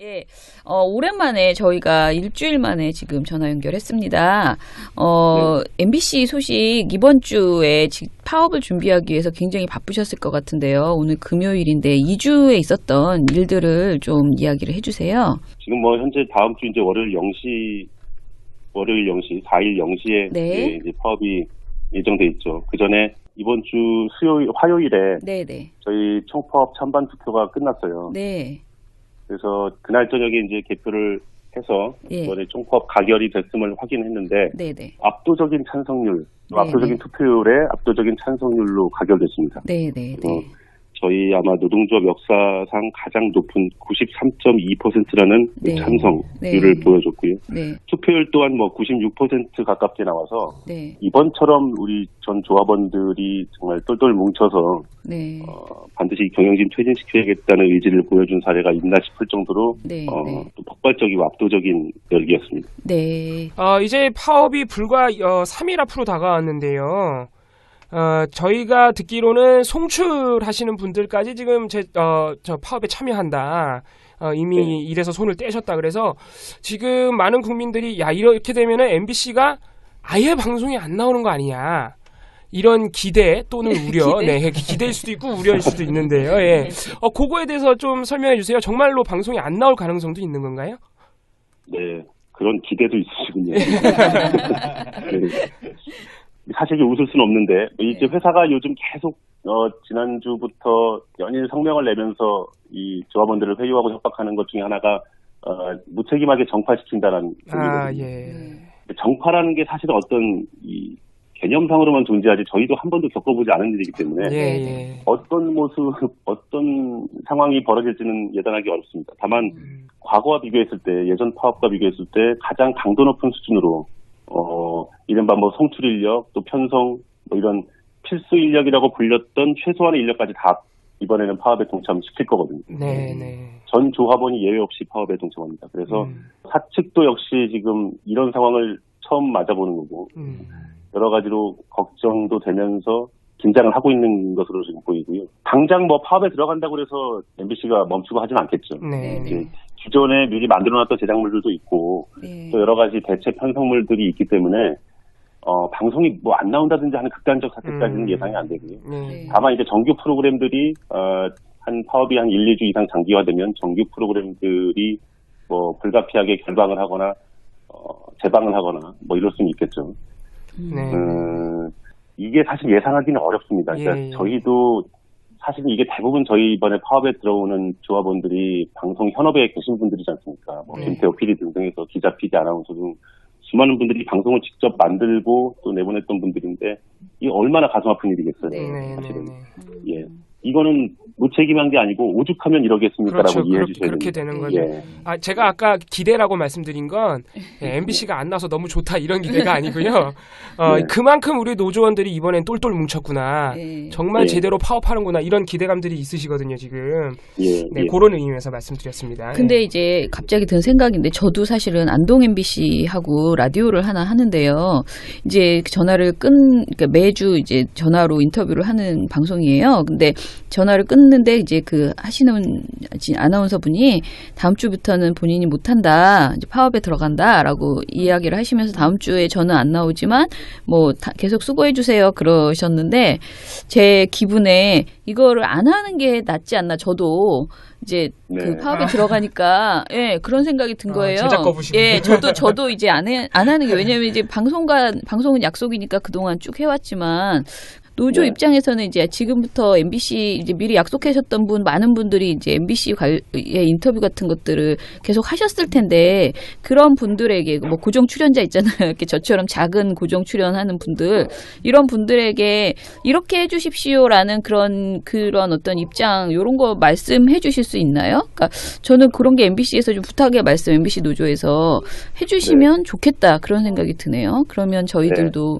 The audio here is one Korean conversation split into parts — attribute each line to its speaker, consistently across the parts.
Speaker 1: 예, 오랜만에 저희가 일주일 만에 지금 전화 연결했습니다. MBC 소식 이번 주에 파업을 준비하기 위해서 굉장히 바쁘셨을 것 같은데요. 오늘 금요일인데 2주에 있었던 일들을 좀 이야기를 해주세요.
Speaker 2: 지금 뭐 현재 다음 주 이제 월요일 0시 4일 0시에
Speaker 1: 네.
Speaker 2: 이제 파업이 예정돼 있죠. 그 전에 이번 주 화요일에
Speaker 1: 네네.
Speaker 2: 저희 총파업 찬반 투표가 끝났어요.
Speaker 1: 네.
Speaker 2: 그래서 그날 저녁에 이제 개표를 해서
Speaker 1: 예.
Speaker 2: 이번에 총파업 가결이 됐음을 확인했는데
Speaker 1: 네네.
Speaker 2: 압도적인 찬성률,
Speaker 1: 네네.
Speaker 2: 압도적인 투표율에 압도적인 찬성률로 가결됐습니다.
Speaker 1: 네네네.
Speaker 2: 저희 아마 노동조합 역사상 가장 높은 93.2%라는
Speaker 1: 네.
Speaker 2: 찬성률을
Speaker 1: 네.
Speaker 2: 보여줬고요.
Speaker 1: 네.
Speaker 2: 투표율 또한 뭐 96% 가깝게 나와서
Speaker 1: 네.
Speaker 2: 이번처럼 우리 전 조합원들이 정말 똘똘 뭉쳐서
Speaker 1: 네.
Speaker 2: 반드시 경영진 퇴진시켜야겠다는 의지를 보여준 사례가 있나 싶을 정도로
Speaker 1: 네.
Speaker 2: 또 폭발적이고 압도적인 열기였습니다.
Speaker 1: 네.
Speaker 3: 이제 파업이 불과 3일 앞으로 다가왔는데요. 저희가 듣기로는 송출하시는 분들까지 지금 저 파업에 참여한다. 이미
Speaker 2: 네.
Speaker 3: 일에서 손을 떼셨다. 그래서 지금 많은 국민들이 야, 이렇게 되면은 MBC가 아예 방송에 안 나오는 거 아니냐. 이런 기대 또는 우려,
Speaker 1: 기대?
Speaker 3: 네, 기대일 수도 있고 우려일 수도 있는데요. 예. 그거에 대해서 좀 설명해 주세요. 정말로 방송이 안 나올 가능성도 있는 건가요?
Speaker 2: 네, 그런 기대도 있으시군요. 네. 사실 웃을 수는 없는데 이제 회사가 요즘 계속 지난주부터 연일 성명을 내면서 이 조합원들을 회유하고 협박하는 것 중에 하나가 무책임하게 정파시킨다라는 의미거든요.
Speaker 3: 예.
Speaker 2: 정파라는 게 사실은 어떤 이 개념상으로만 존재하지 저희도 한 번도 겪어보지 않은 일이기 때문에
Speaker 3: 예.
Speaker 2: 어떤 모습, 어떤 상황이 벌어질지는 예단하기 어렵습니다. 다만 과거와 비교했을 때, 예전 파업과 비교했을 때 가장 강도 높은 수준으로 이른바 뭐 송출 인력, 또 편성, 뭐 이런 필수 인력이라고 불렸던 최소한의 인력까지 다 이번에는 파업에 동참시킬 거거든요.
Speaker 3: 네.
Speaker 2: 전 조합원이 예외 없이 파업에 동참합니다. 그래서 사측도 역시 지금 이런 상황을 처음 맞아보는 거고, 여러 가지로 걱정도 되면서 긴장을 하고 있는 것으로 지금 보이고요. 당장 뭐 파업에 들어간다고 해서 MBC가 멈추고 하진 않겠죠.
Speaker 3: 네.
Speaker 2: 기존에 미리 만들어놨던 제작물들도 있고 또 여러 가지 대체 편성물들이 있기 때문에 방송이 뭐 안 나온다든지 하는 극단적 사태까지는 예상이 안 되고요. 다만 이제 정규 프로그램들이 한 파업이 한 1, 2주 이상 장기화되면 정규 프로그램들이 뭐 불가피하게 결방을 하거나 재방을 하거나 뭐 이럴 수는 있겠죠. 이게 사실 예상하기는 어렵습니다. 그러니까 저희도 사실 이게 대부분 저희 이번에 파업에 들어오는 조합원들이 방송 현업에 계신 분들이지 않습니까? 뭐 김태호 PD 등등해서 기자, PD, 아나운서 등 수많은 분들이 방송을 직접 만들고 또 내보냈던 분들인데 이게 얼마나 가슴 아픈 일이겠어요. 사실은. 예. 이거는 무책임한 게 아니고 오죽하면 이러겠습니까라고
Speaker 3: 그렇죠.
Speaker 2: 이해해 주셔야
Speaker 3: 그렇게
Speaker 2: 됩니다.
Speaker 3: 되는 거죠. 제가 아까 기대라고 말씀드린 건 MBC가 안 나서 너무 좋다 이런 기대가 아니고요. 그만큼 우리 노조원들이 이번엔 똘똘 뭉쳤구나. 정말 제대로 파업하는구나 이런 기대감들이 있으시거든요 지금. 그런 의미에서 말씀드렸습니다.
Speaker 1: 근데 이제 갑자기 든 생각인데 저도 사실은 안동 MBC하고 라디오를 하나 하는데요. 이제 전화를 그러니까 매주 이제 전화로 인터뷰를 하는 방송이에요. 근데 전화를 끊는데 이제 그 하시는 아나운서 분이 다음 주부터는 본인이 못한다, 이제 파업에 들어간다라고 이야기를 하시면서 다음 주에 저는 안 나오지만 뭐 계속 수고해 주세요 그러셨는데 제 기분에 이거를 안 하는 게 낫지 않나. 저도 이제 그 파업에 들어가니까 그런 생각이 든 거예요.
Speaker 3: 제작 거부시네.
Speaker 1: 저도 이제 안 하는 게 왜냐면 이제 방송은 약속이니까 그동안 쭉 해왔지만. 노조 입장에서는 이제 지금부터 MBC 이제 미리 약속하셨던 많은 분들이 이제 MBC의 인터뷰 같은 것들을 계속 하셨을 텐데 그런 분들에게 뭐 고정 출연자 있잖아요. 이렇게 저처럼 작은 고정 출연하는 분들 이런 분들에게 이렇게 해주십시오라는 그런 어떤 입장 이런 거 말씀해 주실 수 있나요? 그러니까 저는 그런 게 MBC에서 좀 부탁의 말씀 MBC 노조에서 해주시면 좋겠다 그런 생각이 드네요. 그러면 저희들도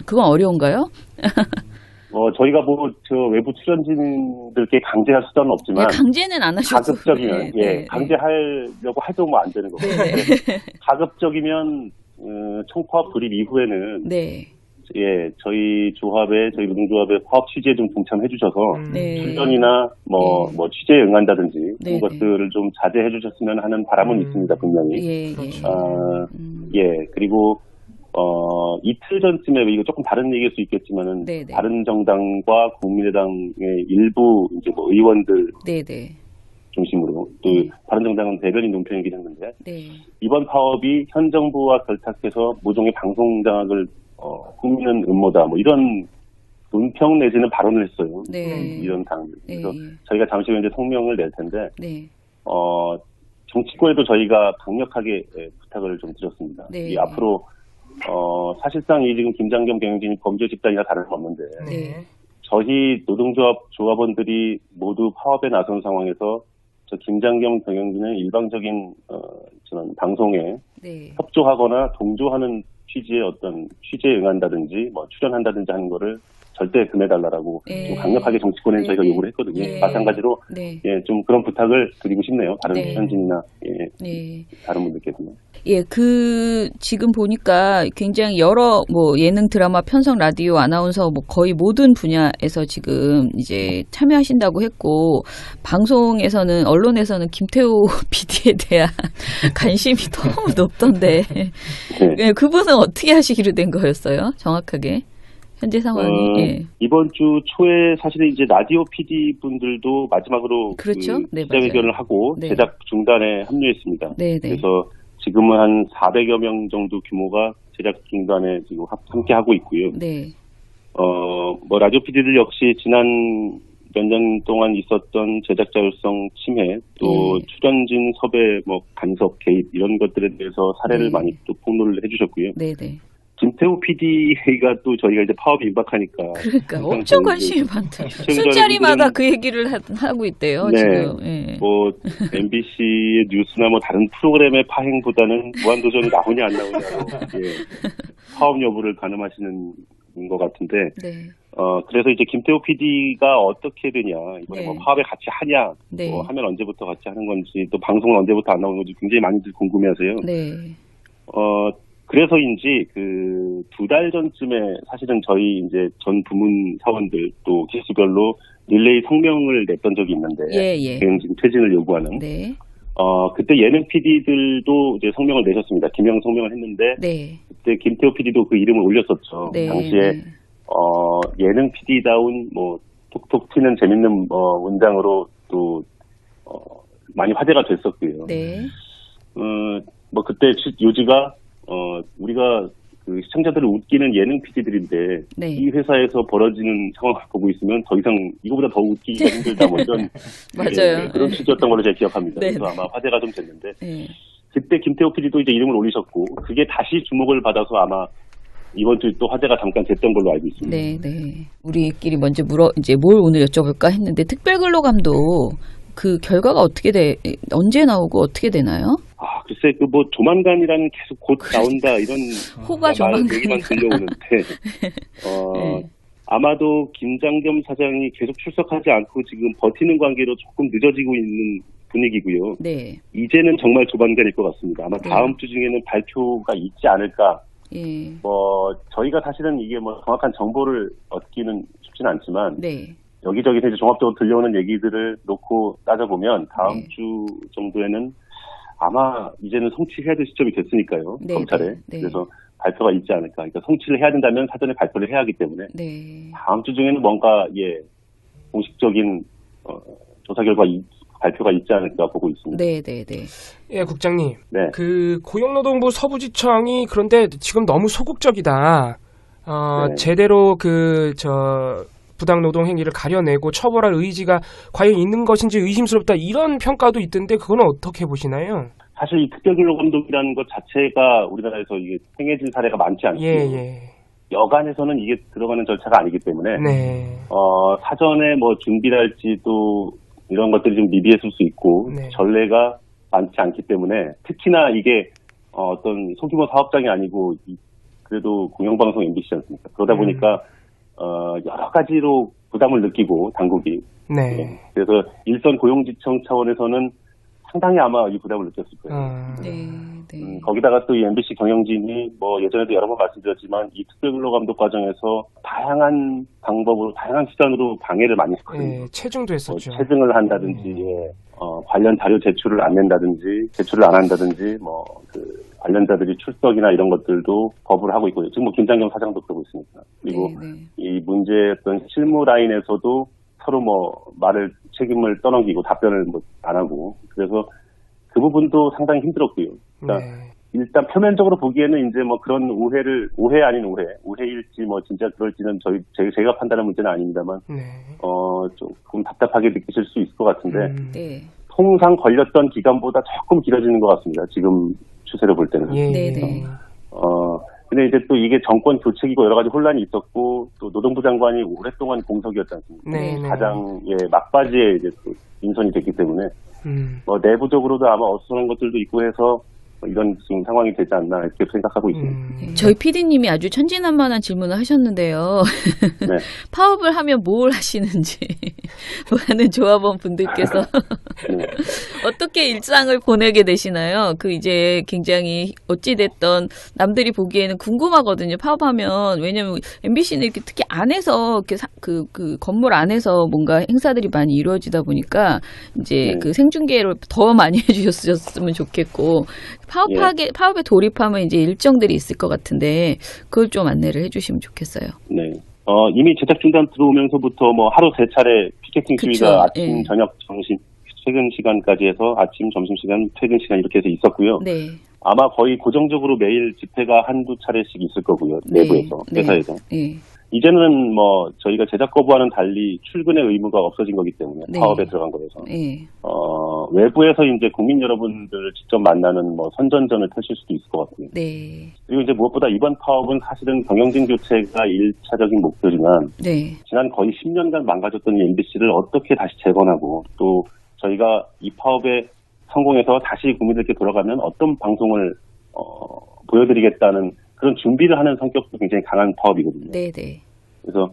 Speaker 1: 그건 어려운가요?
Speaker 2: 저희가 저 외부 출연진들께 강제할 수단은 없지만.
Speaker 1: 강제는 안 하셔도.
Speaker 2: 가급적이면, 강제하려고 해도 뭐 안 되는 거고. 가급적이면, 총파업 불입 이후에는. 예, 저희 노동조합의 파업 취지에 좀 동참해 주셔서
Speaker 1: 네.
Speaker 2: 출연이나 뭐 취재에 응한다든지
Speaker 1: 네.
Speaker 2: 그런 것들을 좀 자제해 주셨으면 하는 바람은 있습니다, 분명히.
Speaker 1: 예.
Speaker 2: 예, 그리고 이틀 전쯤에 이거 조금 다른 얘기일 수 있겠지만은
Speaker 1: 네네.
Speaker 2: 다른 정당과 국민의당의 일부 이제 뭐 의원들
Speaker 1: 네네.
Speaker 2: 중심으로 또 다른 정당은 대변인 논평이긴 했는데
Speaker 1: 네.
Speaker 2: 이번 파업이 현 정부와 결탁해서 모종의 방송 장악을 꾸미는 음모다 뭐 이런 논평 내지는 발언을 했어요.
Speaker 1: 네.
Speaker 2: 이런 당들.
Speaker 1: 네.
Speaker 2: 그래서 저희가 잠시 후에 이제 성명을 낼 텐데
Speaker 1: 네.
Speaker 2: 정치권에도 저희가 강력하게 부탁을 좀 드렸습니다.
Speaker 1: 네.
Speaker 2: 이 앞으로 사실상 이 지금 김장겸 경영진이 범죄 집단이나 다름없는데
Speaker 1: 네.
Speaker 2: 저희 조합원들이 모두 파업에 나선 상황에서 저 김장겸 경영진은 일방적인 저는 방송에
Speaker 1: 네.
Speaker 2: 협조하거나 동조하는 취지의 어떤 취지에 응한다든지 뭐 출연한다든지 하는 거를 절대 금해달라고 좀 강력하게 정치권에 저희가 요구를 했거든요. 마찬가지로 예, 좀 그런 부탁을 드리고 싶네요. 다른 현진이나 다른 분들께서는.
Speaker 1: 예, 지금 보니까 굉장히 여러 예능, 드라마, 편성, 라디오, 아나운서 거의 모든 분야에서 지금 이제 참여하신다고 했고, 방송에서는, 언론에서는 김태우 PD에 대한 관심이 너무 높던데, 네. 그분은 어떻게 하시기로 된 거였어요? 정확하게? 현재 상황이.
Speaker 2: 이번 주 초에 사실은 이제 라디오 PD 분들도 마지막으로
Speaker 1: 그렇죠?
Speaker 2: 기자회견을 하고 제작 중단에 합류했습니다.
Speaker 1: 네네.
Speaker 2: 그래서 지금은 한 400여 명 정도 규모가 제작 중단에 지금 함께 하고 있고요.
Speaker 1: 네.
Speaker 2: 라디오 PD들 역시 지난 몇 년 동안 있었던 제작 자율성 침해, 또 출연진 섭외, 간섭, 개입 이런 것들에 대해서 사례를 많이 또 폭로를 해주셨고요.
Speaker 1: 네네.
Speaker 2: 김태우 PD가 또 저희가 이제 파업이 임박하니까.
Speaker 1: 그러니까 엄청 관심이 많다. 술자리마다 그 얘기를 하고 있대요.
Speaker 2: 네.
Speaker 1: 지금.
Speaker 2: MBC의 뉴스나 다른 프로그램의 파행보다는 무한도전이 나오냐 안 나오냐로 파업 여부를 가늠하시는 것 같은데.
Speaker 1: 네.
Speaker 2: 그래서 이제 김태우 PD가 어떻게 되냐, 이번에 파업에 같이 하냐, 하면 언제부터 같이 하는 건지, 또 방송은 언제부터 안 나오는 건지 굉장히 많이들 궁금해하세요.
Speaker 1: 네.
Speaker 2: 그래서인지 2달 전쯤에 사실은 저희 이제 전 부문 사원들 또 기수별로 릴레이 성명을 냈던 적이 있는데 지금 퇴진을 요구하는 그때 예능 PD들도 이제 성명을 내셨습니다. 기명 성명을 했는데 그때 김태호 PD도 그 이름을 올렸었죠. 당시에 예능 PD다운 톡톡 튀는 재밌는 문장으로 또 많이 화제가 됐었고요. 그때 요지가 우리가 그 시청자들을 웃기는 예능 PD들인데 이 회사에서 벌어지는 상황을 보고 있으면 더 이상 이거보다 더 웃기기가 힘들다 이런
Speaker 1: 맞아요.
Speaker 2: 그런 취지였던 걸로 제가 기억합니다. 그래서 아마 화제가 좀 됐는데 그때 김태호 PD도 이제 이름을 올리셨고 그게 다시 주목을 받아서 아마 이번 주 또 화제가 잠깐 됐던 걸로 알고 있습니다.
Speaker 1: 네. 우리끼리 먼저 이제 뭘 오늘 여쭤볼까 했는데 특별근로감도 그 결과가 언제 나오고 어떻게 되나요?
Speaker 2: 글쎄, 조만간이라는 계속 곧 나온다, 이런.
Speaker 1: 호가 조만간.
Speaker 2: 얘기만 들려오는데, 아마도 김장겸 사장이 계속 출석하지 않고 지금 버티는 관계로 조금 늦어지고 있는 분위기고요. 이제는 정말 조만간일 것 같습니다. 아마 다음 주 중에는 발표가 있지 않을까. 저희가 사실은 이게 정확한 정보를 얻기는 쉽지는 않지만, 여기저기서 이제 종합적으로 들려오는 얘기들을 놓고 따져보면 다음 주 정도에는 아마 이제는 성취해야 될 시점이 됐으니까요. 검찰에. 그래서 발표가 있지 않을까. 그러니까 성취를 해야 된다면 사전에 발표를 해야 하기 때문에 다음 주 중에는 뭔가 공식적인 조사 결과 발표가 있지 않을까 보고 있습니다.
Speaker 3: 예, 국장님. 그 고용노동부 서부지청이 그런데 지금 너무 소극적이다. 제대로 부당 노동 행위를 가려내고 처벌할 의지가 과연 있는 것인지 의심스럽다 이런 평가도 있던데 그거는 어떻게 보시나요?
Speaker 2: 사실 이 특별근로감독이라는 것 자체가 우리나라에서 이게 행해진 사례가 많지 않습니다. 여간에서는 이게 들어가는 절차가 아니기 때문에 사전에 준비랄지도 이런 것들이 좀 미비했을 수 있고 전례가 많지 않기 때문에 특히나 이게 어떤 소규모 사업장이 아니고 그래도 공영방송 MBC지 않습니까? 그러다 보니까 여러 가지로 부담을 느끼고 당국이 그래서 일선 고용지청 차원에서는 상당히 아마 이 부담을 느꼈을 거예요. 거기다가 또 이 MBC 경영진이 뭐 예전에도 여러 번 말씀드렸지만 이 특별근로 감독 과정에서 다양한 방법으로 다양한 수단으로 방해를 많이 했거든요.
Speaker 3: 체증도 했었죠.
Speaker 2: 체증을 한다든지 관련 자료 제출을 안 낸다든지 제출을 안 한다든지 관련자들이 출석이나 이런 것들도 거부를 하고 있고요. 지금 뭐 김장겸 사장도 그러고 있으니까. 그리고 이 문제였던 실무 라인에서도 서로 책임을 떠넘기고 답변을 안 하고 그래서 그 부분도 상당히 힘들었고요. 그러니까 일단 표면적으로 보기에는 이제 그런 오해 아닌 오해일지 진짜 그럴지는 제가 판단할 문제는 아닙니다만 조금 답답하게 느끼실 수 있을 것 같은데 통상 걸렸던 기간보다 조금 길어지는 것 같습니다. 지금 추세를 볼 때는. 근데 이제 또 이게 정권 교체기고 여러 가지 혼란이 있었고 또 노동부 장관이 오랫동안 공석이었지 않습니까? 가장 막바지에 이제 또 인선이 됐기 때문에 내부적으로도 아마 어수선한 것들도 있고 해서 이런 지금 상황이 되지 않나 이렇게 생각하고 있습니다.
Speaker 1: 저희 PD님이 아주 천진난만한 질문을 하셨는데요. 파업을 하면 뭘 하시는지 많은 조합원 분들께서 어떻게 일상을 보내게 되시나요? 이제 굉장히 어찌됐던 남들이 보기에는 궁금하거든요. 파업하면 왜냐면 MBC는 이렇게 특히 안에서 이렇게 그 건물 안에서 뭔가 행사들이 많이 이루어지다 보니까 이제 그 생중계를 더 많이 해주셨으면 좋겠고. 파업에 돌입하면 이제 일정들이 있을 것 같은데 그걸 좀 안내를 해주시면 좋겠어요.
Speaker 2: 네. 이미 제작 중단 들어오면서부터 하루 3차례 피켓팅 시위가 아침, 저녁, 점심, 퇴근 시간까지 해서 아침, 점심 시간, 퇴근 시간 이렇게 해서 있었고요. 아마 거의 고정적으로 매일 집회가 한두 차례씩 있을 거고요. 내부에서, 회사에서. 이제는 저희가 제작 거부와는 달리 출근의 의무가 없어진 거기 때문에 파업에 들어간 거여서 외부에서 이제 국민 여러분들을 직접 만나는 선전전을 펼칠 수도 있을 것 같고요. 그리고 이제 무엇보다 이번 파업은 사실은 경영진 교체가 1차적인 목표지만 지난 거의 10년간 망가졌던 MBC를 어떻게 다시 재건하고 또 저희가 이 파업에 성공해서 다시 국민들께 돌아가면 어떤 방송을 보여드리겠다는 그런 준비를 하는 성격도 굉장히 강한 파업이거든요. 그래서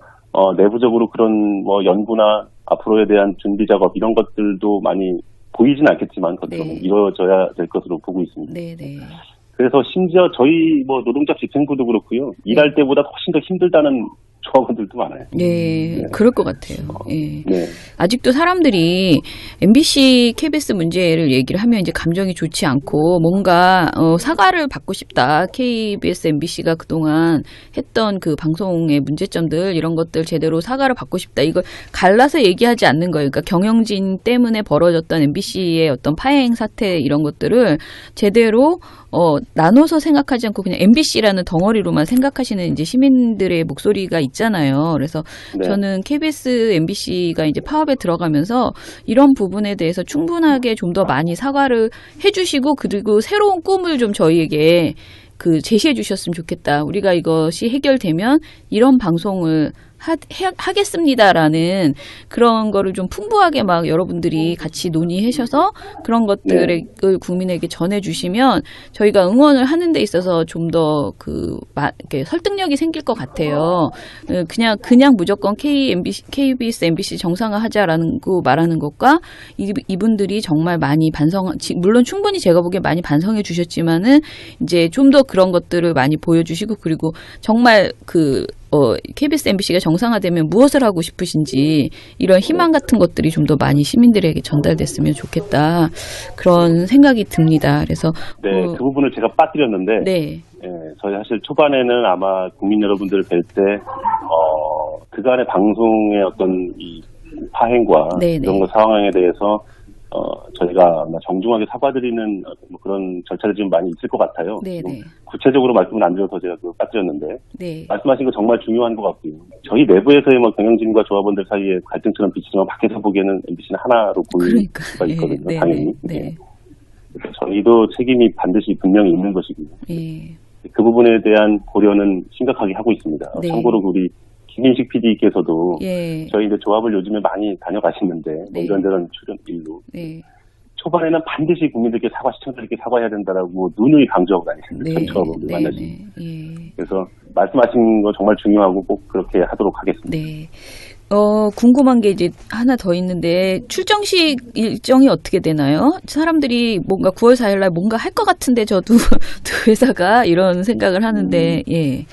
Speaker 2: 내부적으로 그런 연구나 앞으로에 대한 준비 작업 이런 것들도 많이 보이진 않겠지만 겉으로는 이루어져야 될 것으로 보고 있습니다. 그래서 심지어 저희 노동자 집행부도 그렇고요. 일할 때보다 훨씬 더 힘들다는 조합원들도 많아요.
Speaker 1: 그럴 것 같아요. 아직도 사람들이 MBC, KBS 문제를 얘기를 하면 이제 감정이 좋지 않고 뭔가 사과를 받고 싶다. KBS, MBC가 그동안 했던 그 방송의 문제점들 이런 것들 제대로 사과를 받고 싶다. 이걸 갈라서 얘기하지 않는 거예요. 그러니까 경영진 때문에 벌어졌던 MBC의 어떤 파행 사태 이런 것들을 제대로 나눠서 생각하지 않고 그냥 MBC라는 덩어리로만 생각하시는 이제 시민들의 목소리가 있잖아요. 그래서 저는 KBS, MBC가 이제 파업에 들어가면서 이런 부분에 대해서 충분하게 좀 더 많이 사과를 해주시고 그리고 새로운 꿈을 좀 저희에게 제시해 주셨으면 좋겠다. 우리가 이것이 해결되면 이런 방송을 하겠습니다라는 그런 거를 좀 풍부하게 여러분들이 같이 논의하셔서 그런 것들을 국민에게 전해주시면 저희가 응원을 하는 데 있어서 좀 더 설득력이 생길 것 같아요. 그냥 무조건 KBS, MBC 정상화하자라는 거 말하는 것과 이분들이 정말 많이 물론 충분히 제가 보기에 많이 반성해 주셨지만은 이제 좀 더 그런 것들을 많이 보여주시고 그리고 정말 KBS, MBC가 정상화되면 무엇을 하고 싶으신지 이런 희망 같은 것들이 좀 더 많이 시민들에게 전달됐으면 좋겠다. 그런 생각이 듭니다. 그래서
Speaker 2: 그 부분을 제가 빠뜨렸는데 저희 사실 초반에는 아마 국민 여러분들을 뵐 때 그간의 방송의 어떤 이 파행과 이런 거 상황에 대해서 저희가 정중하게 사과드리는 그런 절차들이 좀 많이 있을 것 같아요. 구체적으로 말씀은 안 드려서 제가 그걸 빠뜨렸는데 말씀하신 거 정말 중요한 것 같고요. 저희 내부에서의 경영진과 조합원들 사이에 갈등처럼 비치지만 밖에서 보기에는 MBC는 하나로 보일 수가 있거든요. 당연히. 그래서 저희도 책임이 반드시 분명히 있는 것이고요. 그 부분에 대한 고려는 심각하게 하고 있습니다. 참고로 우리 김인식 PD께서도 저희 이제 조합을 요즘에 많이 다녀가시는데 이런저런 출연 일로 초반에는 반드시 국민들께 시청자들께 사과해야 된다라고 누누이 강조하고 다니십니다. 전 조합원들 만나시면. 그래서 말씀하신 거 정말 중요하고 꼭 그렇게 하도록 하겠습니다.
Speaker 1: 궁금한 게 이제 하나 더 있는데 출정식 일정이 어떻게 되나요? 사람들이 뭔가 9월 4일 날 뭔가 할 것 같은데 저도 회사가 이런 생각을 하는데 예.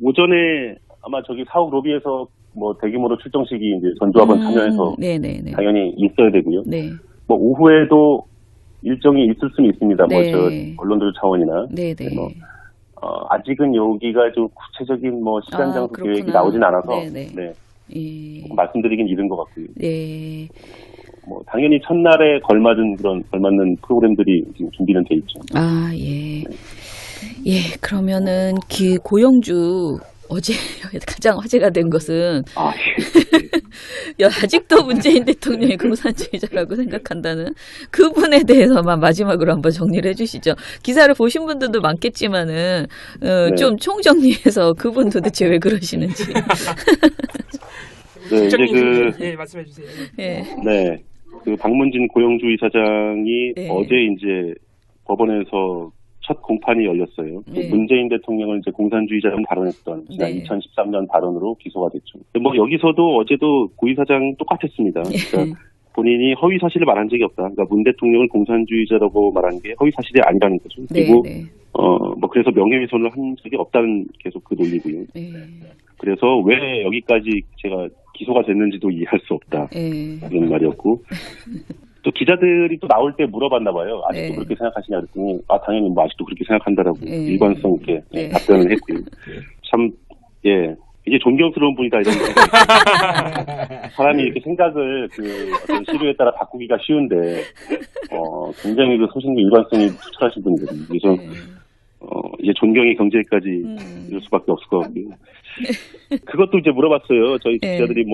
Speaker 2: 오전에 아마 저기 사옥 로비에서 뭐 대규모로 출정식이 이제 전조합원 참여해서
Speaker 1: 네네네.
Speaker 2: 당연히 있어야 되고요.
Speaker 1: 네.
Speaker 2: 뭐 오후에도 일정이 있을 수는 있습니다.
Speaker 1: 네.
Speaker 2: 뭐 저 언론들 차원이나.
Speaker 1: 네네.
Speaker 2: 뭐 아직은 여기가 좀 구체적인 뭐 시간 장소 계획이 나오진 않아서
Speaker 1: 네네.
Speaker 2: 네.
Speaker 1: 예.
Speaker 2: 말씀드리긴 이른 것 같고요.
Speaker 1: 네.
Speaker 2: 뭐 당연히 첫날에 걸맞는 프로그램들이 지금 준비는 돼 있죠.
Speaker 1: 아 예. 예 그러면은 고영주 어제 가장 화제가 된 것은 아직도 문재인 대통령이 공산주의자라고 생각한다는 그분에 대해서만 마지막으로 한번 정리를 해주시죠. 기사를 보신 분들도 많겠지만은 좀 총정리해서 그분 도대체 왜 그러시는지.
Speaker 2: 네, 이제
Speaker 3: 말씀해 주세요.
Speaker 1: 네.
Speaker 2: 네, 그 박문진 고영주 이사장이
Speaker 1: 네.
Speaker 2: 어제 이제 법원에서 첫 공판이 열렸어요.
Speaker 1: 네.
Speaker 2: 문재인 대통령을 이제 공산주의자로 발언했던 지난
Speaker 1: 네.
Speaker 2: 2013년 발언으로 기소가 됐죠. 뭐 여기서도 어제도 고 이사장 똑같았습니다. 그러니까 본인이 허위 사실을 말한 적이 없다. 그러니까 문 대통령을 공산주의자라고 말한 게 허위 사실이 아니라는 거죠. 그리고
Speaker 1: 네, 네.
Speaker 2: 뭐 그래서 명예훼손을 한 적이 없다는 계속 그 논리고요.
Speaker 1: 네.
Speaker 2: 그래서 왜 여기까지 제가 기소가 됐는지도 이해할 수 없다.
Speaker 1: 네.
Speaker 2: 그런 말이었고. 또 기자들이 또 나올 때 물어봤나 봐요. 아직도
Speaker 1: 네.
Speaker 2: 그렇게 생각하시냐 그랬더니 당연히 뭐 아직도 그렇게 생각한다라고
Speaker 1: 네.
Speaker 2: 일관성 있게
Speaker 1: 네.
Speaker 2: 답변을 했고요. 참 이제 존경스러운 분이다 이런 생각. 사람이 이렇게 생각을 어떤 시류에 따라 바꾸기가 쉬운데 굉장히 그 소신과 일관성이 투철하신 분이거든요. 그래서 이제 존경의 경제까지 이럴 수밖에 없을 것 같고요. 그것도 이제 물어봤어요. 저희 기자들이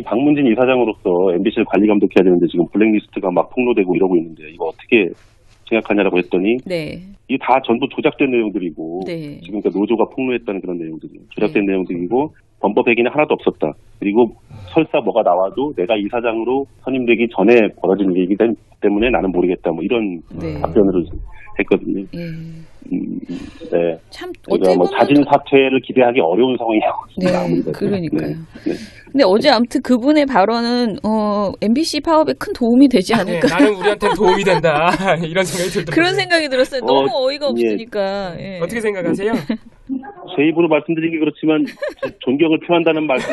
Speaker 2: 박문진 이사장으로서 MBC를 관리 감독해야 되는데 지금 블랙리스트가 막 폭로되고 이러고 있는데 이거 어떻게 생각하냐라고 했더니 이게 다 전부 조작된 내용들이고 지금 그러니까 노조가 폭로했다는 그런 내용들이에요. 조작된 내용들이고 범법 행위는 하나도 없었다. 그리고 설사 뭐가 나와도 내가 이사장으로 선임되기 전에 벌어진 일이기 때문에 나는 모르겠다. 뭐 이런 답변을 했거든요. 네.
Speaker 1: 참
Speaker 2: 어떻게 뭐 자진 사퇴를 기대하기 어려운 상황이라고.
Speaker 1: 네, 그러니까요. 근데 어제 아무튼 그분의 발언은 MBC 파업에 큰 도움이 되지 않을까.
Speaker 3: 나는 우리한테 도움이 된다 이런 생각이 들더라고요.
Speaker 1: 그런 생각이 들었어요. 너무 어이가 없으니까.
Speaker 3: 예. 어떻게 생각하세요?
Speaker 2: 제 입으로 말씀드리기 그렇지만 존경을 표한다는 말씀.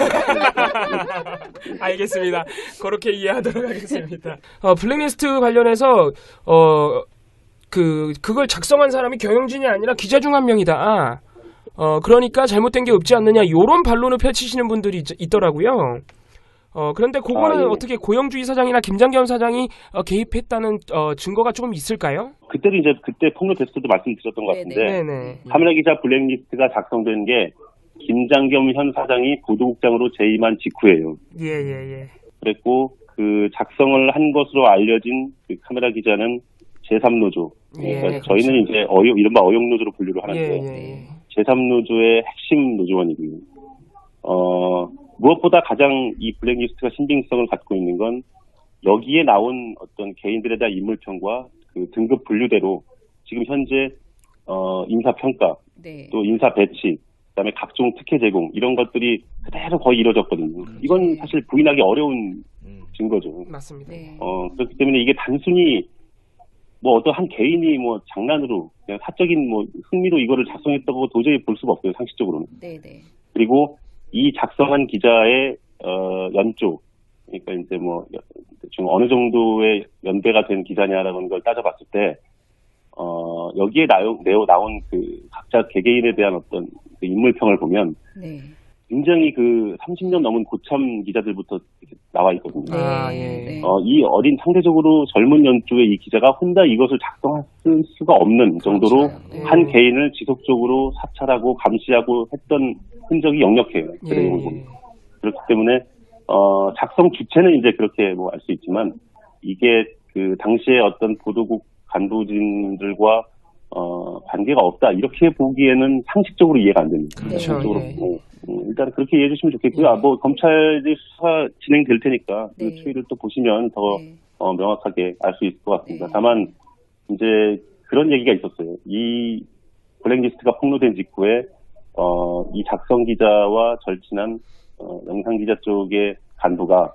Speaker 3: 알겠습니다. 그렇게 이해하도록 하겠습니다. 블랙리스트 관련해서 그걸 작성한 사람이 경영진이 아니라 기자 중 한 명이다. 그러니까 잘못된 게 없지 않느냐 이런 반론을 펼치시는 분들이 있더라고요. 그런데 그거는 어떻게 고영주 이사장이나 김장겸 사장이 개입했다는 증거가 조금 있을까요?
Speaker 2: 그때 폭로됐을 때도 말씀드렸던 것 같은데 카메라 기자 블랙리스트가 작성된 게 김장겸 현 사장이 보도국장으로 재임한 직후예요.
Speaker 3: 예.
Speaker 2: 그랬고 그 작성을 한 것으로 알려진 그 카메라 기자는 제3노조. 그러니까 저희는 이제 이른바 어용노조로 분류를 하는데 제3노조의 핵심 노조원이고요. 무엇보다 가장 이 블랙리스트가 신빙성을 갖고 있는 건 여기에 나온 어떤 개인들에 대한 인물평과 그 등급 분류대로 지금 현재 인사평가, 또 인사 배치, 그다음에 각종 특혜 제공 이런 것들이 그대로 거의 이루어졌거든요. 이건 사실 부인하기 어려운 증거죠.
Speaker 3: 맞습니다.
Speaker 2: 그렇기 때문에 이게 단순히 뭐 어떤 한 개인이 뭐 장난으로 그냥 사적인 뭐 흥미로 이거를 작성했다고 도저히 볼 수가 없어요, 상식적으로는. 그리고 이 작성한 기자의 연조, 그러니까 이제 뭐 지금 어느 정도의 연배가 된 기자냐라는 걸 따져봤을 때 여기에 나온 그 각자 개개인에 대한 어떤 그 인물평을 보면 굉장히 그 30년 넘은 고참 기자들부터 나와 있거든요. 이 어린 상대적으로 젊은 연조의 이 기자가 혼자 이것을 작성할 수가 없는 정도로 한 개인을 지속적으로 사찰하고 감시하고 했던 흔적이 역력해요. 그렇기 때문에 작성 주체는 이제 그렇게 뭐 알 수 있지만 이게 그 당시에 어떤 보도국 간부진들과 관계가 없다 이렇게 보기에는 상식적으로 이해가 안 됩니다. 상식적으로 일단 그렇게 이해해 주시면 좋겠고요. 뭐 검찰이 수사 진행될 테니까 그 추이를 또 보시면 더 명확하게 알 수 있을 것 같습니다. 다만 이제 그런 얘기가 있었어요. 이 블랙리스트가 폭로된 직후에 이 작성 기자와 절친한 영상 기자 쪽의 간부가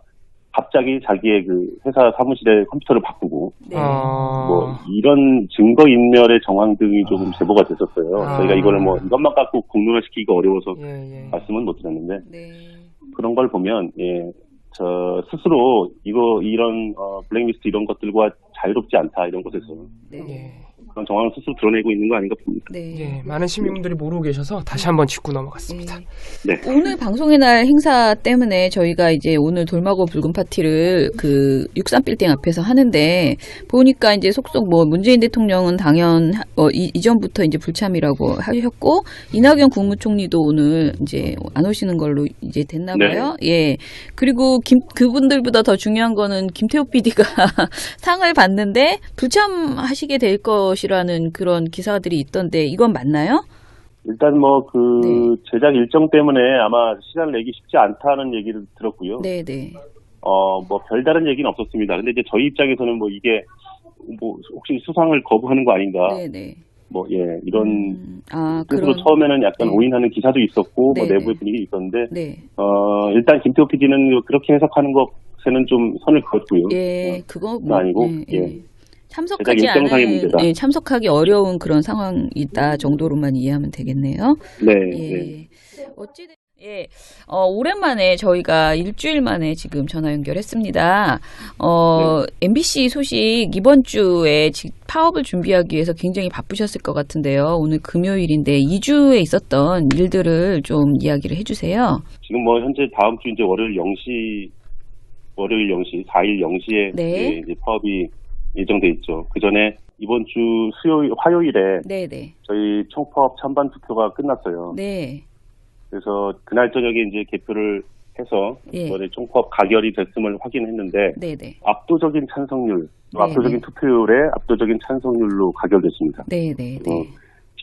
Speaker 2: 갑자기 자기의 그 회사 사무실의 컴퓨터를 바꾸고
Speaker 1: 네.
Speaker 2: 뭐 이런 증거 인멸의 정황 등이 조금 제보가 됐었어요. 저희가 이거를 뭐 이것만 갖고 공론화시키기가 어려워서 말씀은 못 드렸는데
Speaker 1: 네.
Speaker 2: 그런 걸 보면 저 스스로 이런 블랙리스트 이런 것들과 자유롭지 않다 이런 것에서 그런 정황을 스스로 드러내고 있는 거 아닌가 봅니다.
Speaker 1: 네.
Speaker 3: 많은 시민분들이 모르고 계셔서 다시 한번 짚고 넘어갔습니다.
Speaker 2: 네.
Speaker 1: 오늘 방송의 날 행사 때문에 저희가 이제 오늘 돌마고 붉은 파티를 그 63빌딩 앞에서 하는데 보니까 이제 속속 뭐 문재인 대통령은 당연 이전부터 이제 불참이라고 하셨고 이낙연 국무총리도 오늘 이제 안 오시는 걸로 이제 됐나 봐요. 네. 예. 그리고 그분들보다 더 중요한 거는 김태호 PD가 상을 받는데 불참하시게 될 것이라는 그런 기사들이 있던데 이건 맞나요?
Speaker 2: 일단 제작 일정 때문에 아마 시간을 내기 쉽지 않다는 얘기를 들었고요.
Speaker 1: 네네.
Speaker 2: 뭐 별다른 얘기는 없었습니다. 근데 이제 저희 입장에서는 이게 혹시 수상을 거부하는 거 아닌가? 네네. 이런 뜻으로 처음에는 약간 오인하는 기사도 있었고 내부의 분위기 있었는데 일단 김태호 PD는 그렇게 해석하는 것에는 좀 선을 그었고요.
Speaker 1: 예, 그거
Speaker 2: 아니고
Speaker 1: 참석하기 어려운 그런 상황이다 정도로만 이해하면 되겠네요.
Speaker 2: 네.
Speaker 1: 어찌됐든 오랜만에 저희가 일주일 만에 지금 전화 연결했습니다. MBC 소식 이번 주에 파업을 준비하기 위해서 굉장히 바쁘셨을 것 같은데요. 오늘 금요일인데 2주에 있었던 일들을 좀 이야기를 해주세요.
Speaker 2: 지금 현재 다음 주 이제 월요일 0시 4일 0시에 이제 파업이 예정돼 있죠. 그 전에 이번 주 화요일에 저희 총파업 찬반 투표가 끝났어요. 네. 그래서 그날 저녁에 이제 개표를 해서 이번에 총파업 가결이 됐음을 확인했는데 압도적인 찬성률, 압도적인 투표율에 압도적인 찬성률로 가결됐습니다. 네네.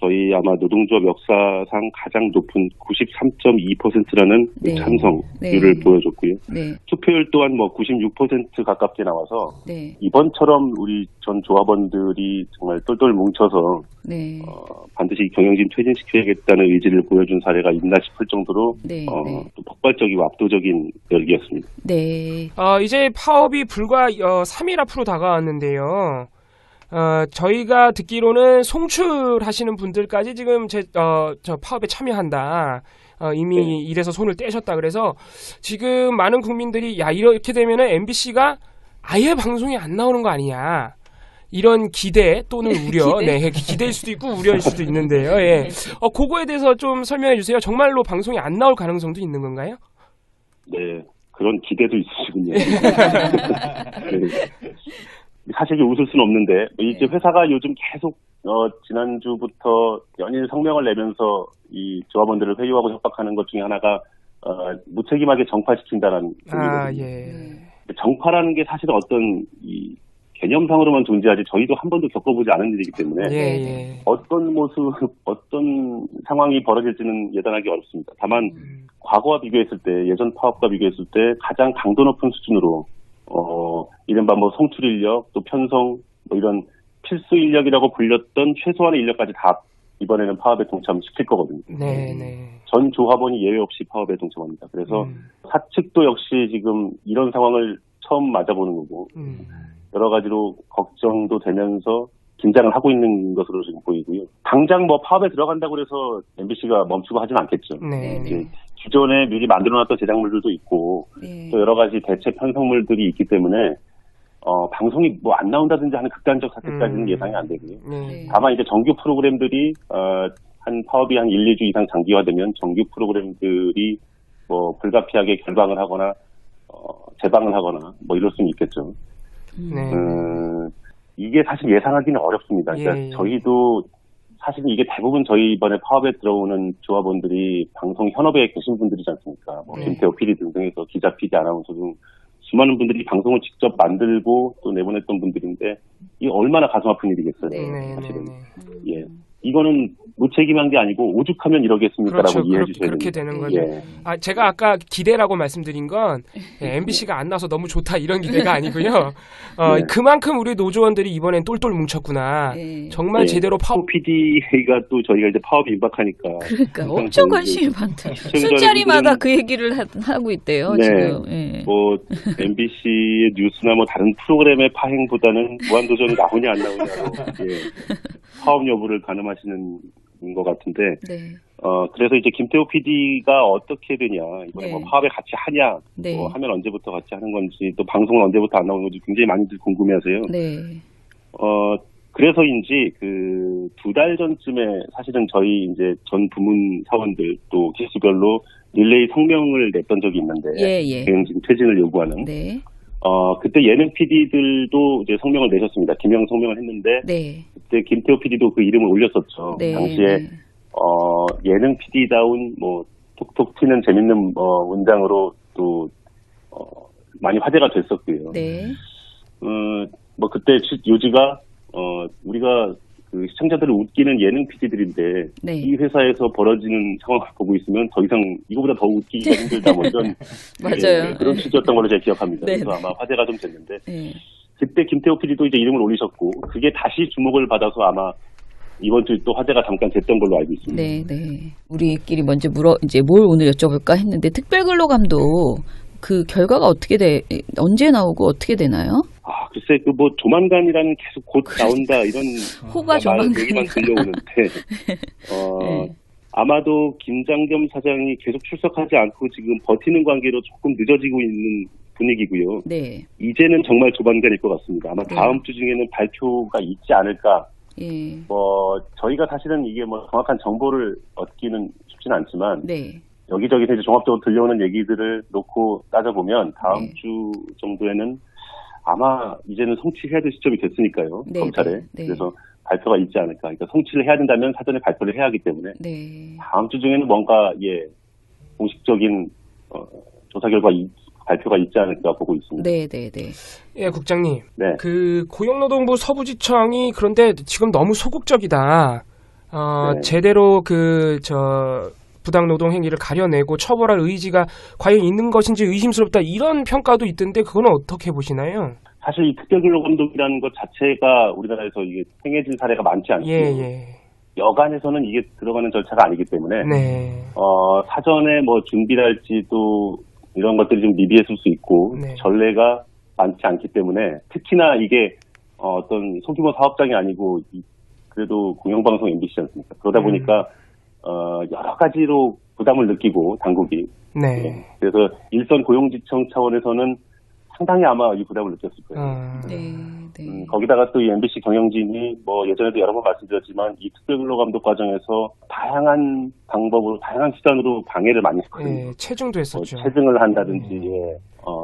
Speaker 2: 저희 아마 노동조합 역사상 가장 높은 93.2%라는 찬성률을 보여줬고요. 투표율 또한 96% 가깝게 나와서 이번처럼 우리 전 조합원들이 정말 똘똘 뭉쳐서 반드시 경영진 퇴진시켜야겠다는 의지를 보여준 사례가 있나 싶을 정도로 또 폭발적이고 압도적인 열기였습니다.
Speaker 1: 네.
Speaker 3: 이제 파업이 불과 3일 앞으로 다가왔는데요. 저희가 듣기로는 송출하시는 분들까지 지금 저 파업에 참여한다. 이미 이래서 손을 떼셨다. 그래서 지금 많은 국민들이 이렇게 되면은 MBC가 아예 방송에 안 나오는 거 아니냐. 이런 기대 또는 우려, 기대일 수도 있고 우려일 수도 있는데요. 그거에 대해서 좀 설명해 주세요. 정말로 방송에 안 나올 가능성도 있는 건가요?
Speaker 2: 네, 그런 기대도 있으시군요. 사실 웃을 수는 없는데 이제 회사가 요즘 계속 지난주부터 연일 성명을 내면서 이 조합원들을 회유하고 협박하는 것 중에 하나가 무책임하게 정파시킨다라는 정파라는 게 사실 어떤 이 개념상으로만 존재하지 저희도 한 번도 겪어보지 않은 일이기 때문에 어떤 모습, 어떤 상황이 벌어질지는 예단하기 어렵습니다. 다만 과거와 비교했을 때, 예전 파업과 비교했을 때 가장 강도 높은 수준으로 이른바 송출 인력, 또 편성, 이런 필수 인력이라고 불렸던 최소한의 인력까지 다 이번에는 파업에 동참시킬 거거든요. 전 조합원이 예외 없이 파업에 동참합니다. 그래서 사측도 역시 지금 이런 상황을 처음 맞아보는 거고, 여러 가지로 걱정도 되면서 긴장을 하고 있는 것으로 지금 보이고요. 당장 파업에 들어간다고 해서 MBC가 멈추고 하진 않겠죠. 이제 기존에 미리 만들어놨던 제작물들도 있고 또 여러 가지 대체 편성물들이 있기 때문에 방송이 안 나온다든지 하는 극단적 사태까지는 예상이 안 되고요. 다만 이제 정규 프로그램들이 한 파업이 한 1, 2주 이상 장기화되면 정규 프로그램들이 불가피하게 결방을 하거나 재방을 하거나 이럴 수는 있겠죠. 이게 사실 예상하기는 어렵습니다. 그러니까 저희도 사실 이게 대부분 저희 이번에 파업에 들어오는 조합원들이 방송 현업에 계신 분들이지 않습니까? 김태호 PD 등등해서 기자, PD, 아나운서 등 수많은 분들이 방송을 직접 만들고 또 내보냈던 분들인데 이게 얼마나 가슴 아픈 일이겠어요. 사실은. 이거는 무책임한 게 아니고 오죽하면 이러겠습니까라고
Speaker 3: 그렇죠.
Speaker 2: 이해해 주셔야
Speaker 3: 그렇게
Speaker 2: 됩니다.
Speaker 3: 되는 거죠.
Speaker 2: 예.
Speaker 3: 제가 아까 기대라고 말씀드린 건 MBC가 안 나서 너무 좋다 이런 기대가 아니고요.
Speaker 2: 네.
Speaker 3: 그만큼 우리 노조원들이 이번엔 똘똘 뭉쳤구나. 정말 제대로 파업.
Speaker 2: PD가 또 저희가 이제 파업이 임박하니까.
Speaker 1: 그러니까 엄청 관심이 많다. 술자리마다 그 얘기를 하고 있대요.
Speaker 2: 네.
Speaker 1: 지금. 예.
Speaker 2: 뭐 MBC의 뉴스나 뭐 다른 프로그램의 파행보다는 무한도전이 나오냐 안 나오냐로 파업 여부를 가늠하시는 것 같은데.
Speaker 1: 네.
Speaker 2: 그래서 이제 김태호 PD가 어떻게 되냐, 이번에
Speaker 1: 네.
Speaker 2: 뭐 파업에 같이 하냐,
Speaker 1: 네.
Speaker 2: 뭐 하면 언제부터 같이 하는 건지, 또 방송은 언제부터 안 나오는 건지 굉장히 많이들 궁금해하세요.
Speaker 1: 네.
Speaker 2: 그래서인지 그 2달 전쯤에 사실은 저희 이제 전 부문 사원들 또 기수별로 릴레이 성명을 냈던 적이 있는데, 대행진 퇴진을 요구하는.
Speaker 1: 네.
Speaker 2: 그때 예능 PD들도 이제 성명을 내셨습니다. 기명 성명을 했는데,
Speaker 1: 네.
Speaker 2: 그때 김태호 PD도 그 이름을 올렸었죠.
Speaker 1: 네.
Speaker 2: 당시에 예능 PD다운 뭐 톡톡 튀는 재밌는 문장으로 또 많이 화제가 됐었고요.
Speaker 1: 네.
Speaker 2: 뭐 그때 요지가 우리가 그 시청자들을 웃기는 예능 PD들인데
Speaker 1: 네.
Speaker 2: 이 회사에서 벌어지는 상황을 보고 있으면 더 이상 이거보다 더 웃기기가 힘들다 뭐 이런
Speaker 1: 맞아요.
Speaker 2: 그런 취지였던 걸로 제가 기억합니다.
Speaker 1: 네.
Speaker 2: 그래서 아마 화제가 좀 됐는데
Speaker 1: 네.
Speaker 2: 그때 김태호 PD도 이제 이름을 올리셨고 그게 다시 주목을 받아서 아마 이번 주 또 화제가 잠깐 됐던 걸로 알고 있습니다.
Speaker 1: 네, 네. 우리끼리 먼저 이제 뭘 오늘 여쭤볼까 했는데 특별근로감도 그 결과가 언제 나오고 어떻게 되나요?
Speaker 2: 글쎄, 뭐 조만간이라는 계속 곧 나온다 이런
Speaker 1: 호가
Speaker 2: 얘기만 들려오는데
Speaker 1: 네.
Speaker 2: 아마도 김장겸 사장이 계속 출석하지 않고 지금 버티는 관계로 조금 늦어지고 있는 분위기고요.
Speaker 1: 네.
Speaker 2: 이제는 정말 조만간일 것 같습니다. 아마 다음 주 중에는 발표가 있지 않을까.
Speaker 1: 예.
Speaker 2: 뭐 저희가 사실은 이게 뭐 정확한 정보를 얻기는 쉽지는 않지만
Speaker 1: 네.
Speaker 2: 여기저기서 이제 종합적으로 들려오는 얘기들을 놓고 따져보면 다음
Speaker 1: 네.
Speaker 2: 주 정도에는 아마 이제는 성취해야 될 시점이 됐으니까요.
Speaker 1: 네,
Speaker 2: 검찰에.
Speaker 1: 네.
Speaker 2: 그래서 발표가 있지 않을까. 그러니까 성취를 해야 된다면 사전에 발표를 해야 하기 때문에
Speaker 1: 네.
Speaker 2: 다음 주 중에는 뭔가 공식적인 조사 결과 발표가 있지 않을까 보고 있습니다.
Speaker 1: 네, 네, 네.
Speaker 3: 예, 국장님.
Speaker 2: 네.
Speaker 3: 그 고용노동부 서부지청이 그런데 지금 너무 소극적이다.
Speaker 2: 네.
Speaker 3: 제대로 부당 노동 행위를 가려내고 처벌할 의지가 과연 있는 것인지 의심스럽다. 이런 평가도 있던데 그거는 어떻게 보시나요?
Speaker 2: 사실 이 특별근로감독이라는 것 자체가 우리나라에서 이게 행해진 사례가 많지 않고 여간에서는 이게 들어가는 절차가 아니기 때문에
Speaker 3: 네.
Speaker 2: 사전에 뭐 준비랄지도 이런 것들이 좀 미비했을 수 있고
Speaker 3: 네.
Speaker 2: 전례가 많지 않기 때문에 특히나 이게 어떤 소규모 사업장이 아니고 그래도 공영방송 MBC 않습니까? 그러다 보니까 여러 가지로 부담을 느끼고 당국이
Speaker 3: 네.
Speaker 2: 그래서 일선 고용지청 차원에서는 상당히 아마 이 부담을 느꼈을 거예요.
Speaker 1: 네, 네.
Speaker 2: 거기다가 또 이 MBC 경영진이 뭐 예전에도 여러 번 말씀드렸지만 이 특별근로감독 과정에서 다양한 방법으로 다양한 수단으로 방해를 많이 했거든요.
Speaker 3: 네, 체증도 했었죠.
Speaker 2: 체증을 한다든지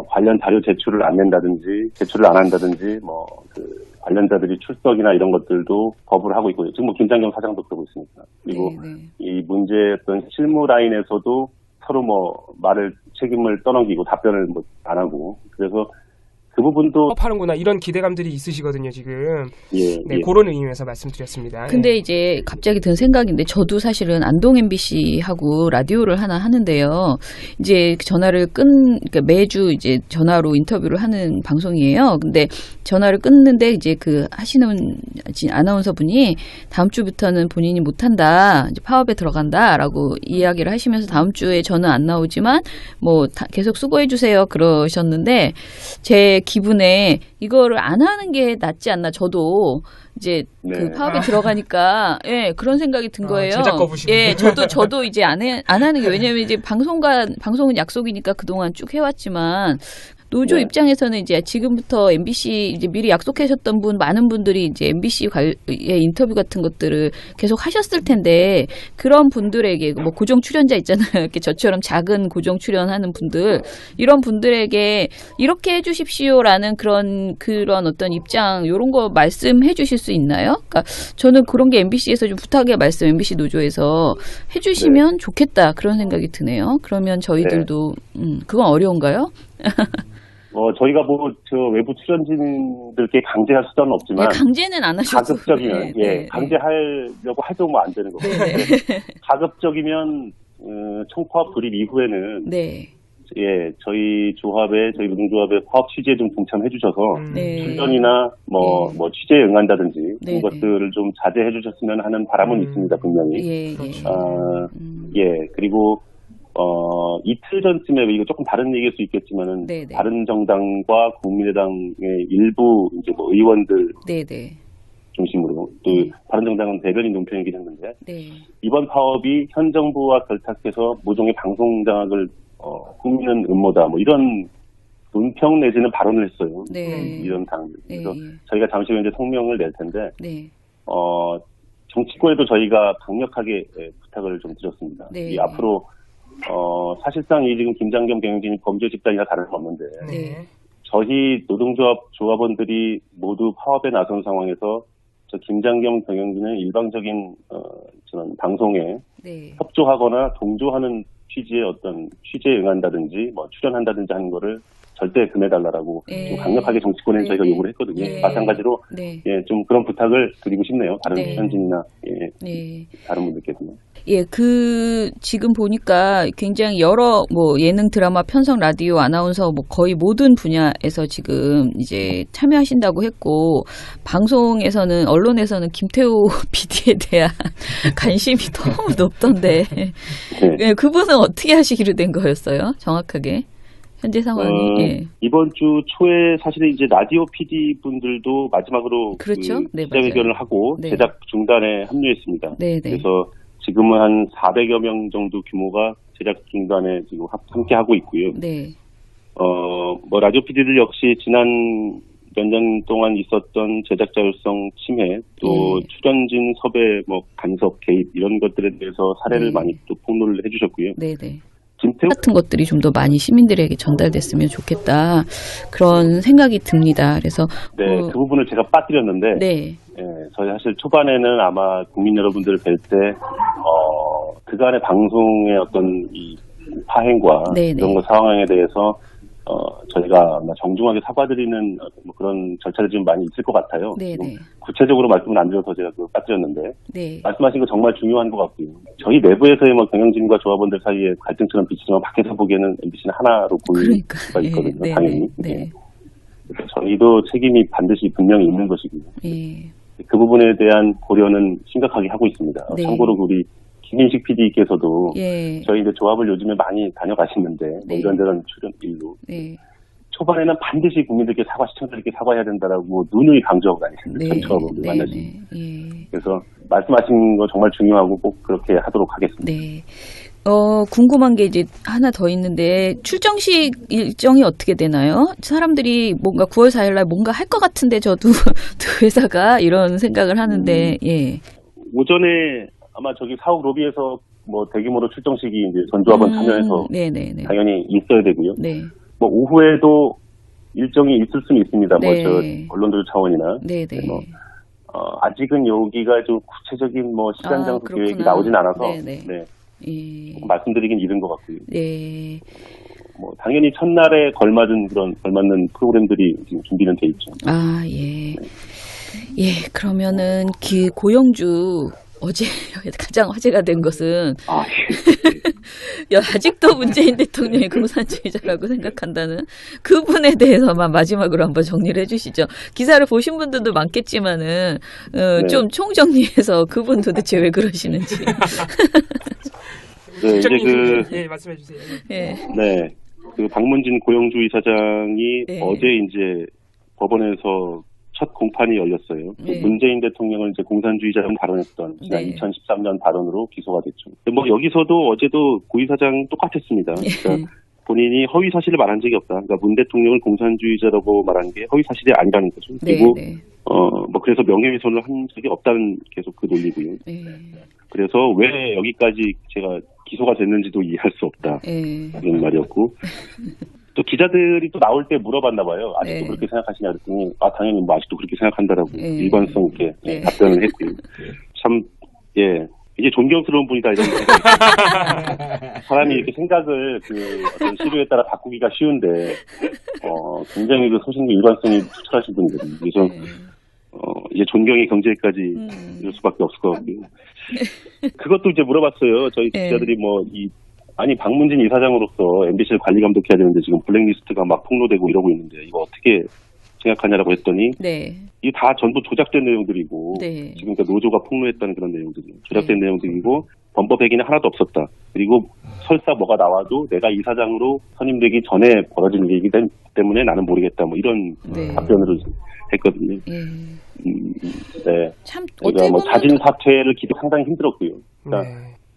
Speaker 2: 관련 자료 제출을 안 낸다든지 제출을 안 한다든지 관련자들이 출석이나 이런 것들도 거부를 하고 있고요. 지금 뭐 김장겸 사장도 그러고 있으니까. 그리고 이 문제였던 실무 라인에서도 서로 책임을 떠넘기고 답변을 안 하고 그래서 그 부분도
Speaker 3: 파는구나 이런 기대감들이 있으시거든요 지금.
Speaker 2: 예.
Speaker 3: 그런 의미에서 말씀드렸습니다.
Speaker 1: 근데 이제 갑자기 든 생각인데 저도 사실은 안동 MBC하고 라디오를 하나 하는데요. 이제 그러니까 매주 이제 전화로 인터뷰를 하는 방송이에요. 근데 전화를 끊는데 이제 하시는 아나운서 분이 다음 주부터는 본인이 못한다, 이제 파업에 들어간다라고 이야기를 하시면서 다음 주에 저는 안 나오지만 계속 수고해 주세요 그러셨는데 제 기분에 이거를 안 하는 게 낫지 않나. 저도 이제 그 파업에 들어가니까 그런 생각이 든 거예요.
Speaker 3: 제작 거부시군요.
Speaker 1: 저도 이제 안 하는 게 왜냐면 이제 방송은 약속이니까 그동안 쭉 해왔지만 노조 입장에서는 이제 지금부터 MBC 이제 미리 약속하셨던 많은 분들이 이제 MBC의 인터뷰 같은 것들을 계속 하셨을 텐데 그런 분들에게 고정 출연자 있잖아요. 이렇게 저처럼 작은 고정 출연하는 분들 이런 분들에게 이렇게 해주십시오라는 그런 어떤 입장 이런 거 말씀해 주실 수 있나요? 그러니까 저는 그런 게 MBC에서 좀 부탁의 말씀 MBC 노조에서 해주시면 좋겠다 그런 생각이 드네요. 그러면 저희들도 그건 어려운가요?
Speaker 2: 저희가 저 외부 출연진들께 강제할 수단은 없지만.
Speaker 1: 강제는 안 하셔도.
Speaker 2: 가급적이면, 강제하려고 해도 뭐 안 되는 거고. 가급적이면, 총파업 불입 이후에는. 저희 노동조합의 파업 취지에 좀 동참해 주셔서. 출연이나 취재에 응한다든지. 그런 것들을 좀 자제해 주셨으면 하는 바람은 있습니다, 분명히. 그리고, 이틀 전쯤에 이거 조금 다른 얘기일 수 있겠지만은 바른정당과 국민의당의 일부 이제 의원들 중심으로 또 바른정당은 대변인 논평이긴 했는데 이번 파업이 현 정부와 결탁해서 모종의 방송 장악을 국민은 음모다 이런 논평 내지는 발언을 했어요. 이런 당들. 그래서 저희가 잠시 후에 이제 성명을 낼 텐데 정치권에도 저희가 강력하게 부탁을 좀 드렸습니다. 이 앞으로 사실상 지금 김장겸 경영진이 범죄 집단이나 다름없는데 저희 노동조합 조합원들이 모두 파업에 나선 상황에서 저 김장겸 경영진은 일방적인 저는 방송에 협조하거나 동조하는 취지의 어떤 취지에 응한다든지 출연한다든지 하는 거를 절대 금해달라고 좀 강력하게 정치권에 저희가 요구를 했거든요. 마찬가지로 좀 그런 부탁을 드리고 싶네요. 다른 출연진이나 다른 분들께서는.
Speaker 1: 지금 보니까 굉장히 여러 예능, 드라마, 편성, 라디오, 아나운서 거의 모든 분야에서 지금 이제 참여하신다고 했고 방송에서는 언론에서는 김태우 PD에 대한 관심이 너무 높던데 그분은 어떻게 하시기로 된 거였어요? 정확하게? 현재 상황이.
Speaker 2: 이번 주 초에 사실은 이제 라디오 PD 분들도 마지막으로 기자회견을 하고 제작 중단에 합류했습니다. 그래서 지금은 한 400여 명 정도 규모가 제작 중단에 지금 함께 하고 있고요. 라디오 PD들 역시 지난 몇 년 동안 있었던 제작 자율성 침해, 또 출연진 섭외, 간섭, 개입 이런 것들에 대해서 사례를 많이 또 폭로를 해주셨고요. 김태우
Speaker 1: 같은 것들이 좀 더 많이 시민들에게 전달됐으면 좋겠다 그런 생각이 듭니다. 그래서
Speaker 2: 그 부분을 제가 빠뜨렸는데 저희 사실 초반에는 아마 국민 여러분들을 뵐 때 그간의 방송의 어떤 이 파행과 이런 거 상황에 대해서 저희가 아마 정중하게 사과드리는 그런 절차들이 좀 많이 있을 것 같아요. 구체적으로 말씀을 안 드려서 제가 그걸 빠뜨렸는데 말씀하신 거 정말 중요한 것 같고요. 저희 내부에서의 경영진과 조합원들 사이에 갈등처럼 비치지만 밖에서 보기에는 MBC는 하나로 보일 수가 있거든요. 당연히. 그래서 저희도 책임이 반드시 분명히 있는 것이고요. 그 부분에 대한 고려는 심각하게 하고 있습니다. 참고로 우리 김인식 PD께서도 저희 이제 조합을 요즘에 많이 다녀가시는데 이런저런 출연 일로 초반에는 반드시 국민들께 시청자들께 사과해야 된다라고 누누이 강조하고 다니십니다. 전 조합원들 만나시면. 그래서 말씀하신 거 정말 중요하고 꼭 그렇게 하도록 하겠습니다.
Speaker 1: 궁금한 게 이제 하나 더 있는데 출정식 일정이 어떻게 되나요? 사람들이 뭔가 9월 4일 날 뭔가 할 것 같은데 저도 회사가 이런 생각을 하는데
Speaker 2: 오전에 아마 저기 사옥 로비에서 대규모로 출정식이 이제 전조합원 참여해서 당연히 있어야 되고요. 오후에도 일정이 있을 수는 있습니다. 저 언론들 차원이나. 아직은 여기가 좀 구체적인 시간 장소 계획이 나오진 않아서 말씀드리긴 이른 것 같고요. 당연히 첫날에 걸맞는 프로그램들이 지금 준비는 돼 있죠.
Speaker 1: 그러면은 고영주 어제 가장 화제가 된 것은 아직도 문재인 대통령이 공산주의자라고 생각한다는 그분에 대해서만 마지막으로 한번 정리를 해주시죠. 기사를 보신 분들도 많겠지만은 좀 총정리해서 그분 도대체 왜 그러시는지.
Speaker 2: 이제
Speaker 3: 말씀해 주세요.
Speaker 2: 그 박문진 고영주 이사장이 어제 이제 법원에서 첫 공판이 열렸어요. 문재인 대통령을 이제 공산주의자라고 발언했던 지난 2013년 발언으로 기소가 됐죠. 여기서도 어제도 고 이사장 똑같았습니다. 그러니까 본인이 허위 사실을 말한 적이 없다. 그러니까 문 대통령을 공산주의자라고 말한 게 허위 사실이 아니라는 거죠. 그리고 그래서 명예훼손을 한 적이 없다는 계속 그 논리고요. 그래서 왜 여기까지 제가 기소가 됐는지도 이해할 수 없다. 이런 말이었고. 또 기자들이 또 나올 때 물어봤나 봐요. 아직도 그렇게 생각하시냐 그랬더니 당연히 아직도 그렇게 생각한다라고 일관성 있게 답변을 했고요. 참 이제 존경스러운 분이다 이런 사람이 이렇게 생각을 어떤 시류에 따라 바꾸기가 쉬운데 굉장히 그 소신과 일관성이 투철하신 분이거든요. 그래서 이제 존경의 경제까지 이럴 수밖에 없을 것 같고요. 그것도 이제 물어봤어요. 저희 기자들이 박문진 이사장으로서 MBC를 관리 감독해야 되는데 지금 블랙리스트가 막 폭로되고 이러고 있는데 이거 어떻게 생각하냐라고 했더니 이게 다 전부 조작된 내용들이고 지금 그러니까 노조가 폭로했다는 그런 내용들이 조작된 내용들이고 범법행위는 하나도 없었다. 그리고 설사 뭐가 나와도 내가 이사장으로 선임되기 전에 벌어진 일이기 때문에 나는 모르겠다. 뭐 이런 답변으로 했거든요. 네.
Speaker 1: 참
Speaker 2: 제가 자진 사퇴를 기도 상당히 힘들었고요. 그러니까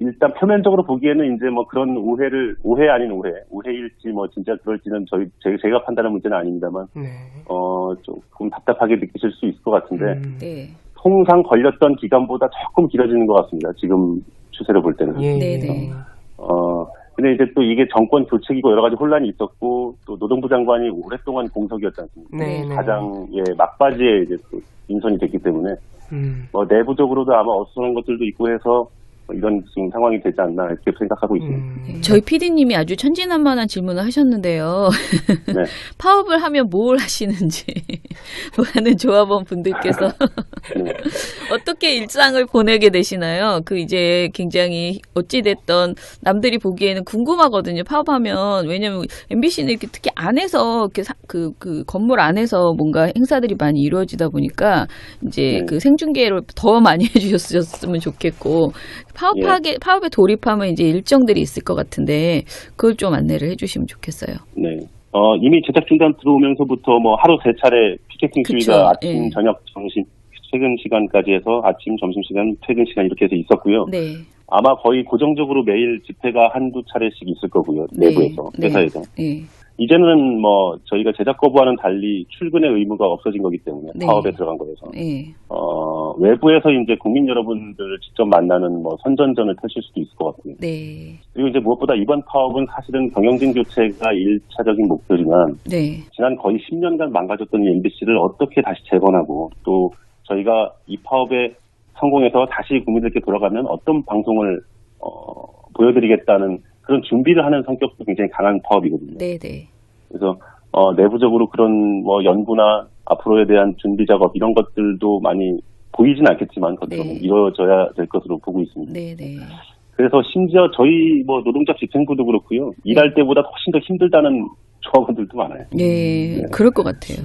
Speaker 2: 일단 표면적으로 보기에는 이제 뭐 그런 오해 아닌 오해일지 뭐 진짜 그럴지는 제가 판단할 문제는 아닙니다만, 조금 답답하게 느끼실 수 있을 것 같은데, 통상 걸렸던 기간보다 조금 길어지는 것 같습니다. 지금 추세를 볼 때는. 근데 이제 또 이게 정권 교체기고 여러 가지 혼란이 있었고, 또 노동부 장관이 오랫동안 공석이었지 않습니까? 가장, 막바지에 이제 또 인선이 됐기 때문에, 뭐 내부적으로도 아마 어수선한 것들도 있고 해서, 이런 지금 상황이 되지 않나 이렇게 생각하고 있습니다.
Speaker 1: 저희 PD님이 아주 천진난만한 질문을 하셨는데요. 파업을 하면 뭘 하시는지 많은 조합원 분들께서 어떻게 일상을 보내게 되시나요? 이제 굉장히 어찌됐던 남들이 보기에는 궁금하거든요. 파업하면 왜냐면 MBC는 이렇게 특히 안에서 이렇게 그 건물 안에서 뭔가 행사들이 많이 이루어지다 보니까 이제 그 생중계를 더 많이 해주셨으면 좋겠고. 파업에 돌입하면 이제 일정들이 있을 것 같은데 그걸 좀 안내를 해주시면 좋겠어요.
Speaker 2: 네. 이미 제작 중단 들어오면서부터 뭐 하루 3차례 피켓팅 시위가 아침, 저녁, 점심, 퇴근 시간까지 해서 아침, 점심 시간, 퇴근 시간 이렇게 해서 있었고요. 아마 거의 고정적으로 매일 집회가 한두 차례씩 있을 거고요. 내부에서, 회사에서. 이제는 뭐 저희가 제작 거부와는 달리 출근의 의무가 없어진 거기 때문에 파업에 들어간 거여서 외부에서 이제 국민 여러분들을 직접 만나는 뭐 선전전을 펼칠 수도 있을 것 같고요. 그리고 이제 무엇보다 이번 파업은 사실은 경영진 교체가 1차적인 목표지만 지난 거의 10년간 망가졌던 MBC를 어떻게 다시 재건하고 또 저희가 이 파업에 성공해서 다시 국민들께 돌아가면 어떤 방송을 보여드리겠다는 그런 준비를 하는 성격도 굉장히 강한 파업이거든요. 그래서 내부적으로 그런 뭐 연구나 앞으로에 대한 준비 작업 이런 것들도 많이 보이진 않겠지만 겉으로는 이루어져야 될 것으로 보고 있습니다. 그래서 심지어 저희 뭐 노동자 집행부도 그렇고요. 일할 때보다 훨씬 더 힘들다는 조합원들도 많아요.
Speaker 1: 그럴 것 같아요.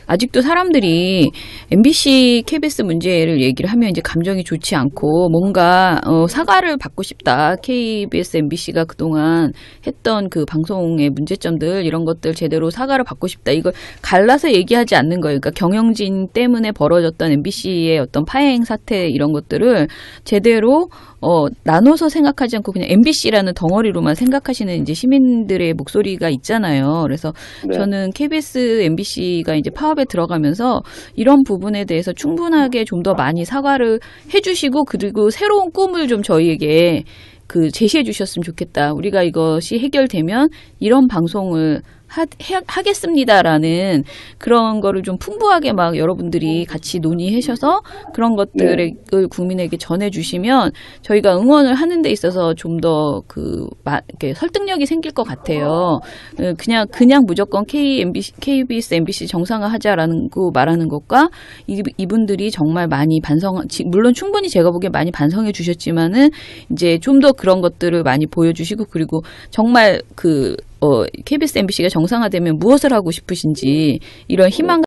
Speaker 1: 아직도 사람들이 MBC, KBS 문제를 얘기를 하면 이제 감정이 좋지 않고 뭔가 사과를 받고 싶다. KBS, MBC가 그동안 했던 그 방송의 문제점들 이런 것들 제대로 사과를 받고 싶다. 이걸 갈라서 얘기하지 않는 거예요. 그러니까 경영진 때문에 벌어졌던 MBC의 어떤 파행 사태 이런 것들을 제대로 나눠서 생각하지 않고 그냥 MBC라는 덩어리로만 생각하시는 이제 시민들의 목소리가 있잖아요. 그래서 저는 KBS, MBC가 이제 파업에 들어가면서 이런 부분에 대해서 충분하게 좀 더 많이 사과를 해주시고 그리고 새로운 꿈을 좀 저희에게 제시해 주셨으면 좋겠다. 우리가 이것이 해결되면 이런 방송을 하겠습니다라는 그런 거를 좀 풍부하게 막 여러분들이 같이 논의하셔서 그런 것들을 국민에게 전해주시면 저희가 응원을 하는 데 있어서 좀 더 이렇게 설득력이 생길 것 같아요. 그냥 무조건 KBS, MBC 정상화하자라는 거 말하는 것과 이분들이 정말 많이 물론 충분히 제가 보기에 많이 반성해 주셨지만은 이제 좀 더 그런 것들을 많이 보여주시고 그리고 정말 KBS, MBC가 정상화되면 무엇을 하고 싶으신지 이런 희망